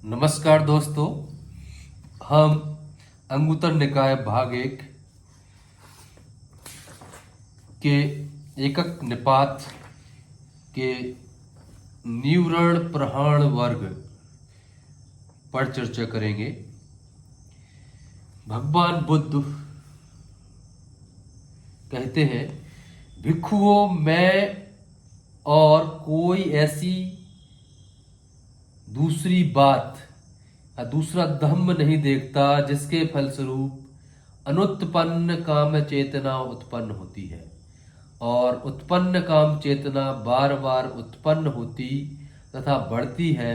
नमस्कार दोस्तों। हम अंगुत्तर निकाय भाग एक के एकक निपात के न्यूरण प्रहाण वर्ग पर चर्चा करेंगे। भगवान बुद्ध कहते हैं, भिक्षुओं मैं और कोई ऐसी दूसरी बात या दूसरा धम्म नहीं देखता जिसके फलस्वरूप अनुत्पन्न काम चेतना उत्पन्न होती है और उत्पन्न काम चेतना बार बार उत्पन्न होती तथा बढ़ती है,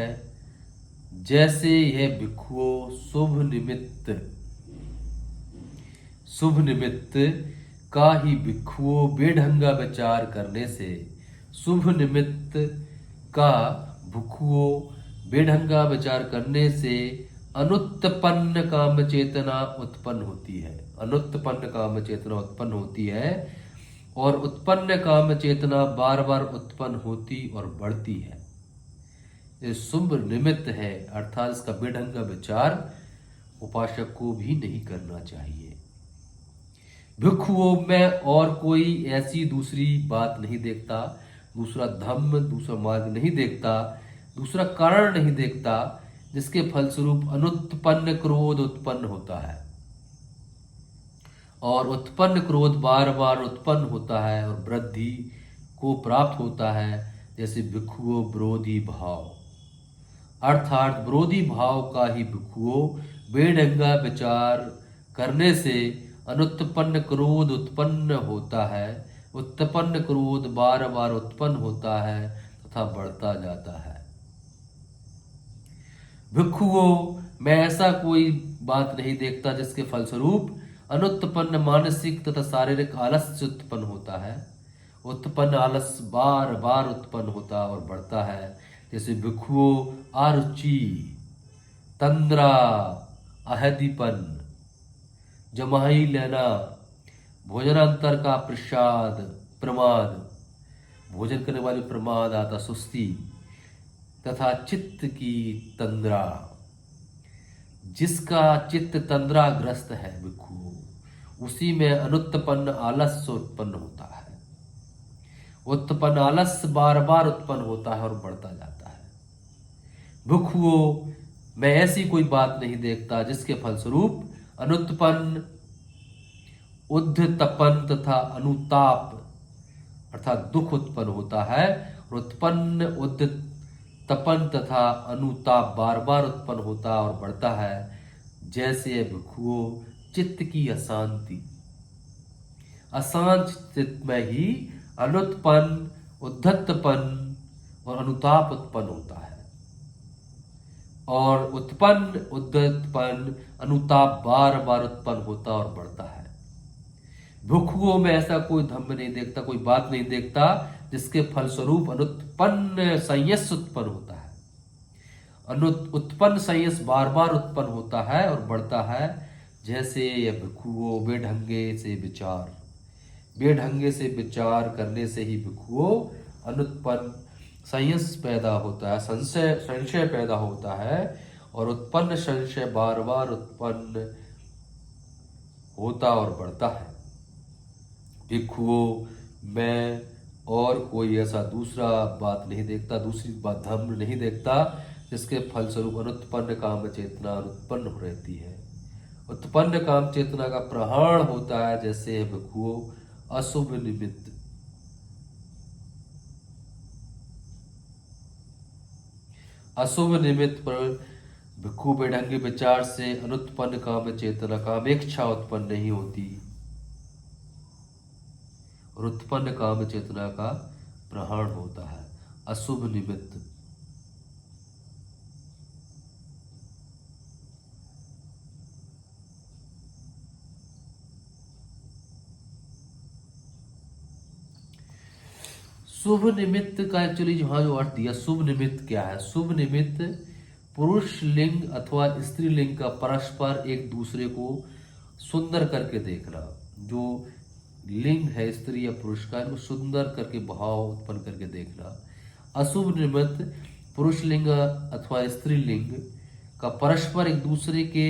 जैसे यह भिक्षुओं शुभ निमित्त का ही भिक्षुओं बेढंगा विचार करने से शुभ निमित्त का भिक्षुओं बेढंगा विचार करने से अनुत्पन्न काम चेतना उत्पन्न होती है। अनुत्पन्न काम चेतना उत्पन्न होती है और उत्पन्न काम चेतना बार बार उत्पन्न होती और बढ़ती है। ये शुभ निमित्त है, अर्थात इसका बेढंगा विचार उपासक को भी नहीं करना चाहिए। भिक्षुओं में और कोई ऐसी दूसरी बात नहीं देखता, दूसरा धम्म दूसरा मार्ग नहीं देखता, दूसरा कारण नहीं देखता जिसके फलस्वरूप अनुत्पन्न क्रोध उत्पन्न होता है और उत्पन्न क्रोध बार बार उत्पन्न होता है और वृद्धि को प्राप्त होता है, जैसे भिक्षुओं विरोधी भाव, अर्थात विरोधी भाव का ही भिक्षुओं बेढंगा विचार करने से अनुत्पन्न क्रोध उत्पन्न होता है। उत्पन्न क्रोध बार बार उत्पन्न होता है तथा बढ़ता जाता है। भिक्षुओं मैं ऐसा कोई बात नहीं देखता जिसके फलस्वरूप अनुत्पन्न मानसिक तथा शारीरिक आलस्य उत्पन्न होता है। उत्पन्न आलस्य बार बार उत्पन्न होता और बढ़ता है, जैसे भिक्षुओं आरुचि, तंद्रा, अहदीपन, जमाई लेना, भोजनांतर का प्रमाद, भोजन करने वाले प्रमाद आता, सुस्ती तथा चित्त की तंद्रा। जिसका चित्त तंद्राग्रस्त है भिक्षु, उसी में अनुत्पन्न आलस्य उत्पन्न होता है। उत्पन्न आलस्य बार बार उत्पन्न होता है और बढ़ता जाता है। भिक्षुओं मैं ऐसी कोई बात नहीं देखता जिसके फलस्वरूप अनुत्पन्न उद्धतपन तथा अनुताप अर्थात दुख उत्पन्न होता है और उत्पन्न उद्धतपन तथा अनुताप बार बार उत्पन्न होता और बढ़ता है, जैसे भिक्षुओं चित्त की अशांति। अशांत चित्त में ही अनुत्पन्न उद्धतपन और अनुताप उत्पन्न होता है और उत्पन्न उद्धतपन अनुताप बार बार उत्पन्न होता और बढ़ता है। भिक्षुओं में ऐसा कोई धम्म नहीं देखता, कोई बात नहीं देखता जिसके फलस्वरूप अनुत्पन्न संयस उत्पन्न होता है। उत्पन्न संयस बार बार उत्पन्न होता है और बढ़ता है, जैसे यह भिक्षुओं बेढंगे से विचार करने से ही भिक्षुओं अनुत्पन्न संयस पैदा होता है, संशय पैदा होता है और उत्पन्न संशय बार बार उत्पन्न होता और बढ़ता है। भिक्षुओं मैं और कोई ऐसा दूसरा बात नहीं देखता, दूसरी बात धम्म नहीं देखता जिसके फलस्वरूप अनुत्पन्न काम चेतना अनुत्पन्न हो रहती है। उत्पन्न काम चेतना का प्रहाण होता है, जैसे भिक्षुओं अशुभ निमित्त। अशुभ निमित्त पर भिक्षु बेढंगे विचार से अनुत्पन्न काम चेतना कामेच्छा उत्पन्न नहीं होती और उत्पन्न काम चेतना का प्रहाण होता है। अशुभ निमित्त शुभ निमित्त का एक्चुअली यहाँ जो अर्थ दिया, शुभ निमित्त क्या है? शुभ निमित्त पुरुष लिंग अथवा स्त्री लिंग का परस्पर एक दूसरे को सुंदर करके देखना। जो लिंग है स्त्री या पुरुष का, इनको सुंदर करके भाव उत्पन्न करके देखना। अशुभ निमित्त पुरुष लिंग अथवा स्त्री लिंग का परस्पर एक दूसरे के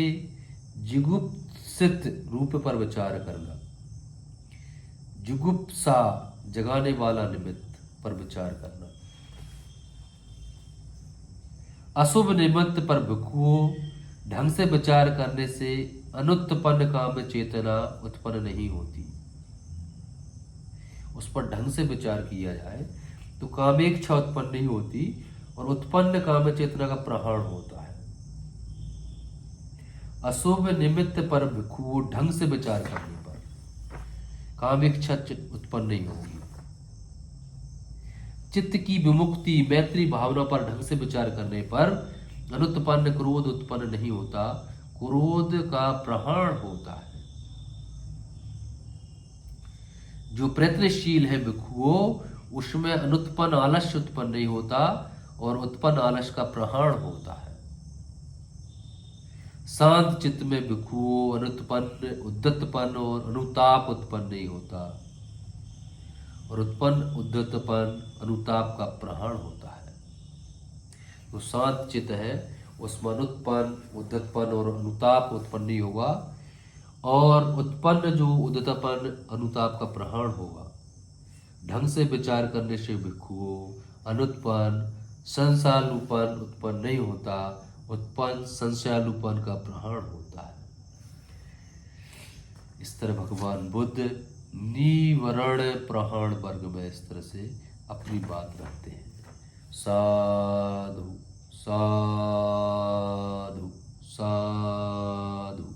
जुगुप्सित रूप पर विचार करना। जुगुप्सा जगाने वाला निमित्त पर विचार करना। अशुभ निमित्त पर भिक्षुओं ढंग से विचार करने से अनुत्पन्न काम चेतना उत्पन्न नहीं होती। उस पर ढंग से विचार किया जाए तो कामेच्छा उत्पन्न नहीं होती और उत्पन्न काम चेतना का प्रहरण होता है। अशुभ निमित्त पर भिक्षुओं ढंग से विचार करने पर कामेच्छा उत्पन्न नहीं होगी। चित्त की विमुक्ति मैत्री भावना पर ढंग से विचार करने पर अनुत्पन्न क्रोध उत्पन्न नहीं होता, क्रोध का प्रहरण होता है। जो प्रयत्नशील है भिक्षुओं उसमें अनुत्पन्न आलस्य उत्पन्न नहीं होता और उत्पन्न आलस्य का प्रहरण होता है। शांत चित्त में भिक्षुओं अनुत्पन्न उद्यतपन और अनुताप उत्पन्न नहीं होता और उत्पन्न उद्यतपन अनुताप का प्रहरण होता है। तो शांत चित्त है उसमें अनुत्पन्न उद्यतपन और अनुताप उत्पन्न नहीं होगा और उत्पन्न जो उद्यतपन अनुताप का प्रहरण होगा। ढंग से विचार करने से भिक्षुओं अनुत्पन्न संशयालुपन उत्पन्न नहीं होता, उत्पन्न संशयालुपन का प्रहरण होता है। इस तरह भगवान बुद्ध निवरण प्रहरण वर्ग में इस तरह से अपनी बात रखते हैं। साधु साधु साधु।